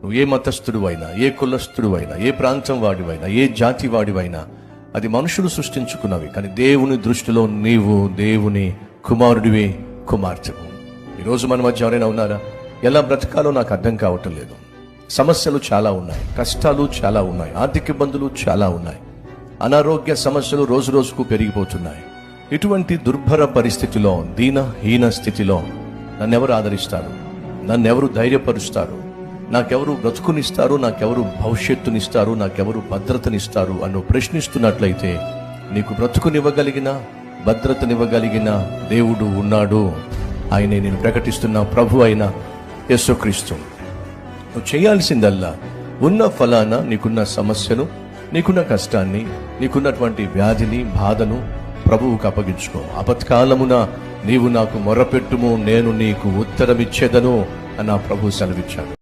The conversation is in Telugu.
నువ్వు ఏ మతస్థుడు అయినా, ఏ కులస్థుడు అయినా, ఏ ప్రాంతం వాడివైనా, ఏ జాతి వాడివైనా, అది మనుషులు సృష్టించుకున్నవి. కానీ దేవుని దృష్టిలో నీవు దేవుని కుమారుడివి, కుమార్తెవు. ఈరోజు మన మధ్య ఎవరైనా ఉన్నారా? ఎలా బ్రతకాలో నాకు అర్థం కావటం లేదు, సమస్యలు చాలా ఉన్నాయి, కష్టాలు చాలా ఉన్నాయి, ఆర్థిక ఇబ్బందులు చాలా ఉన్నాయి, అనారోగ్య సమస్యలు రోజు రోజుకు పెరిగిపోతున్నాయి. ఇటువంటి దుర్భర పరిస్థితిలో, దీనహీన స్థితిలో నన్నెవరు ఆదరిస్తారు? నన్నెవరు ధైర్యపరుస్తారు? నాకెవరు బ్రతుకునిస్తారు? నాకెవరు భవిష్యత్తునిస్తారు? నాకెవరు భద్రతనిస్తారు అని ప్రశ్నిస్తున్నట్లయితే, నీకు బ్రతుకునివ్వగలిగిన, భద్రతనివ్వగలిగిన దేవుడు ఉన్నాడు. ఆయనే నేను ప్రకటిస్తున్న ప్రభు అయిన యేసుక్రీస్తు. నువ్వు చేయాల్సిందల్లా ఉన్న ఫలానా నీకున్న సమస్యను, నీకున్న కష్టాన్ని, నీకున్నటువంటి వ్యాధిని, బాధను ప్రభువుకు అప్పగించుకో. ఆపత్కాలమున నీవు నాకు మొర్రపెట్టుము, నేను నీకు ఉత్తరమిచ్చేదను అన్న ప్రభు సెలవిచ్చాడు.